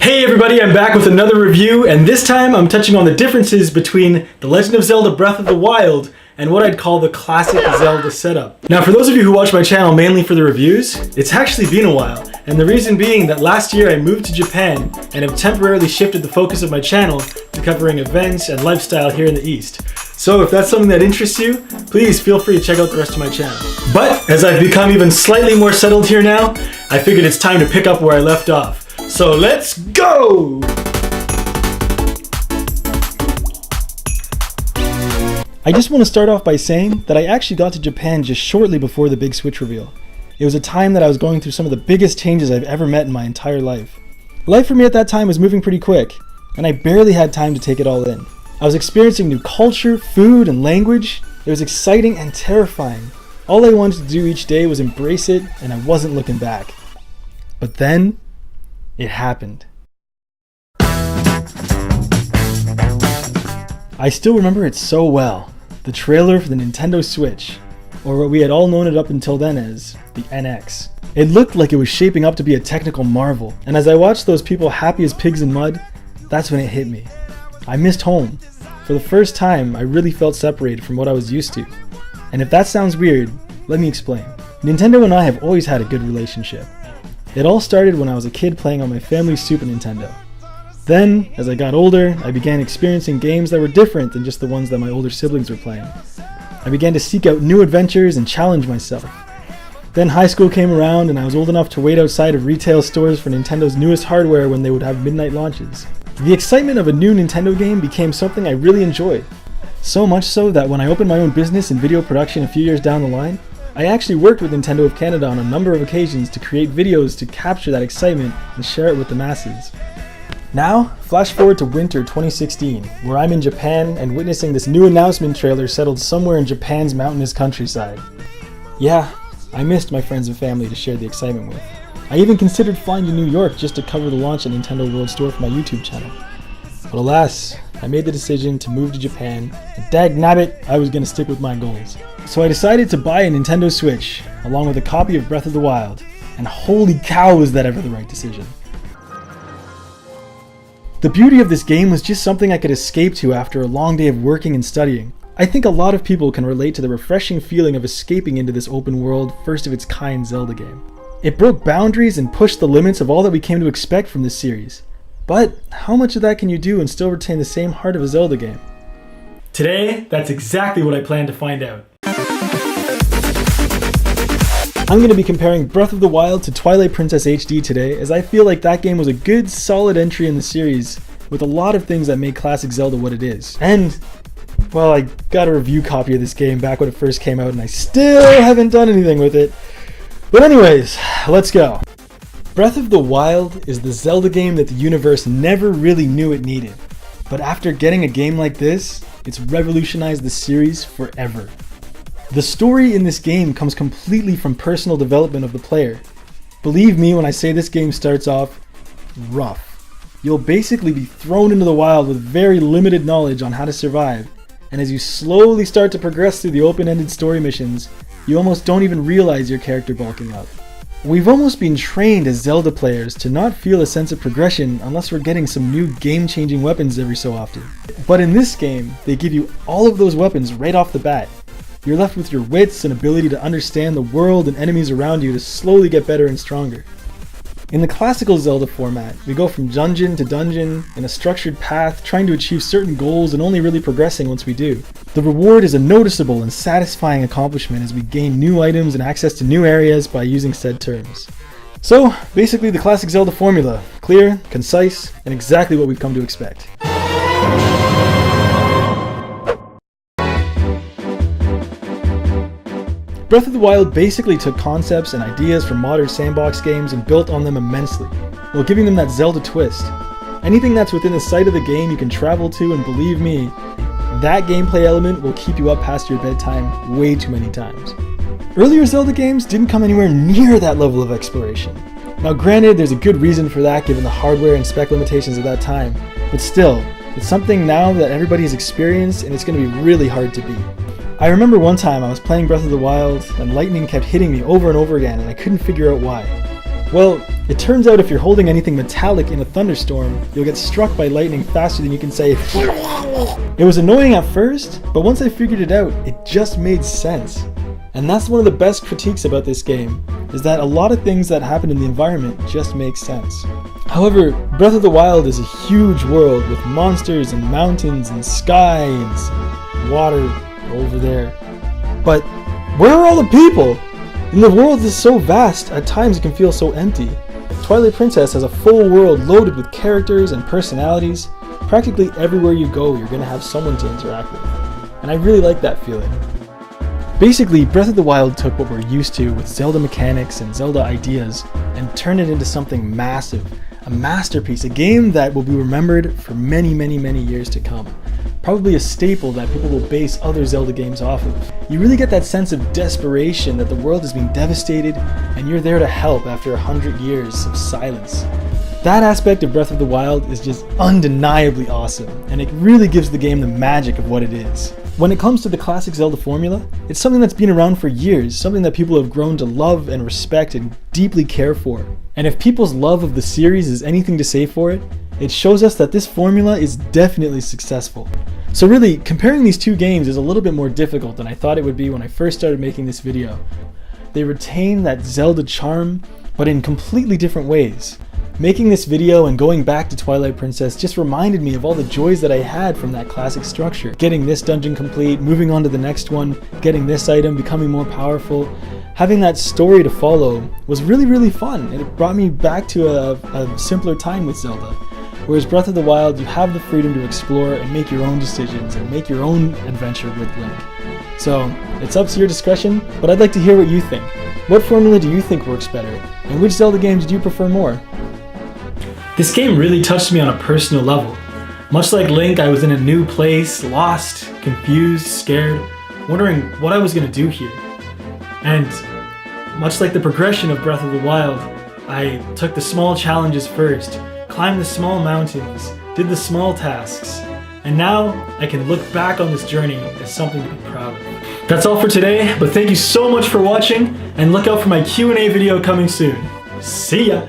Hey everybody, I'm back with another review, and this time I'm touching on the differences between The Legend of Zelda Breath of the Wild and what I'd call the classic Zelda setup. Now for those of you who watch my channel mainly for the reviews, it's actually been a while, and the reason being that last year I moved to Japan and have temporarily shifted the focus of my channel to covering events and lifestyle here in the East. So if that's something that interests you, please feel free to check out the rest of my channel. But as I've become even slightly more settled here now, I figured it's time to pick up where I left off. So let's go! I just want to start off by saying that I actually got to Japan just shortly before the big Switch reveal. It was a time that I was going through some of the biggest changes I've ever met in my entire life. Life for me at that time was moving pretty quick, and I barely had time to take it all in. I was experiencing new culture, food, and language. It was exciting and terrifying. All I wanted to do each day was embrace it, and I wasn't looking back. But then, it happened. I still remember it so well. The trailer for the Nintendo Switch, or what we had all known it up until then as the NX. It looked like it was shaping up to be a technical marvel, and as I watched those people happy as pigs in mud, that's when it hit me. I missed home. For the first time, I really felt separated from what I was used to. And if that sounds weird, let me explain. Nintendo and I have always had a good relationship. It all started when I was a kid playing on my family's Super Nintendo. Then, as I got older, I began experiencing games that were different than just the ones that my older siblings were playing. I began to seek out new adventures and challenge myself. Then high school came around and I was old enough to wait outside of retail stores for Nintendo's newest hardware when they would have midnight launches. The excitement of a new Nintendo game became something I really enjoyed. So much so that when I opened my own business in video production a few years down the line, I actually worked with Nintendo of Canada on a number of occasions to create videos to capture that excitement and share it with the masses. Now, flash forward to winter 2016, where I'm in Japan and witnessing this new announcement trailer settled somewhere in Japan's mountainous countryside. Yeah, I missed my friends and family to share the excitement with. I even considered flying to New York just to cover the launch at Nintendo World Store for my YouTube channel. But alas, I made the decision to move to Japan, and dagnabbit, I was going to stick with my goals. So I decided to buy a Nintendo Switch, along with a copy of Breath of the Wild, and holy cow was that ever the right decision. The beauty of this game was just something I could escape to after a long day of working and studying. I think a lot of people can relate to the refreshing feeling of escaping into this open world, first of its kind Zelda game. It broke boundaries and pushed the limits of all that we came to expect from this series. But how much of that can you do and still retain the same heart of a Zelda game? Today, that's exactly what I plan to find out. I'm going to be comparing Breath of the Wild to Twilight Princess HD today, as I feel like that game was a good, solid entry in the series, with a lot of things that make classic Zelda what it is. And, well, I got a review copy of this game back when it first came out, and I still haven't done anything with it. But anyways, let's go. Breath of the Wild is the Zelda game that the universe never really knew it needed. But after getting a game like this, it's revolutionized the series forever. The story in this game comes completely from personal development of the player. Believe me when I say this game starts off rough. You'll basically be thrown into the wild with very limited knowledge on how to survive, and as you slowly start to progress through the open-ended story missions, you almost don't even realize your character bulking up. We've almost been trained as Zelda players to not feel a sense of progression unless we're getting some new game-changing weapons every so often. But in this game, they give you all of those weapons right off the bat. You're left with your wits and ability to understand the world and enemies around you to slowly get better and stronger. In the classical Zelda format, we go from dungeon to dungeon in a structured path, trying to achieve certain goals and only really progressing once we do. The reward is a noticeable and satisfying accomplishment as we gain new items and access to new areas by using said terms. So, basically the classic Zelda formula: clear, concise, and exactly what we've come to expect. Breath of the Wild basically took concepts and ideas from modern sandbox games and built on them immensely, while giving them that Zelda twist. Anything that's within the sight of the game you can travel to, and believe me, that gameplay element will keep you up past your bedtime way too many times. Earlier Zelda games didn't come anywhere near that level of exploration. Now granted, there's a good reason for that given the hardware and spec limitations of that time, but still, it's something now that everybody has experienced and it's going to be really hard to beat. I remember one time I was playing Breath of the Wild and lightning kept hitting me over and over again and I couldn't figure out why. Well, It turns out if you're holding anything metallic in a thunderstorm, you'll get struck by lightning faster than you can say. It was annoying at first, but once I figured it out, it just made sense. And that's one of the best critiques about this game, is that a lot of things that happen in the environment just make sense. However, Breath of the Wild is a huge world with monsters and mountains and skies and water over there. But where are all the people? And the world is so vast, at times it can feel so empty. Twilight Princess has a full world loaded with characters and personalities. Practically everywhere you go, you're going to have someone to interact with. And I really like that feeling. Basically, Breath of the Wild took what we're used to with Zelda mechanics and Zelda ideas and turned it into something massive. A masterpiece, a game that will be remembered for many, many, many years to come. Probably a staple that people will base other Zelda games off of. You really get that sense of desperation that the world is being devastated and you're there to help after 100 years of silence. That aspect of Breath of the Wild is just undeniably awesome, and it really gives the game the magic of what it is. When it comes to the classic Zelda formula, it's something that's been around for years, something that people have grown to love and respect and deeply care for. And if people's love of the series is anything to say for it, it shows us that this formula is definitely successful. So really, comparing these two games is a little bit more difficult than I thought it would be when I first started making this video. They retain that Zelda charm, but in completely different ways. Making this video and going back to Twilight Princess just reminded me of all the joys that I had from that classic structure. Getting this dungeon complete, moving on to the next one, getting this item, becoming more powerful. Having that story to follow was really, really fun, and it brought me back to a simpler time with Zelda. Whereas Breath of the Wild, you have the freedom to explore and make your own decisions and make your own adventure with Link. So, it's up to your discretion, but I'd like to hear what you think. What formula do you think works better? And which Zelda games do you prefer more? This game really touched me on a personal level. Much like Link, I was in a new place, lost, confused, scared, wondering what I was going to do here. And much like the progression of Breath of the Wild, I took the small challenges first, climbed the small mountains, did the small tasks, and now I can look back on this journey as something to be proud of. That's all for today, but thank you so much for watching, and look out for my Q&A video coming soon. See ya!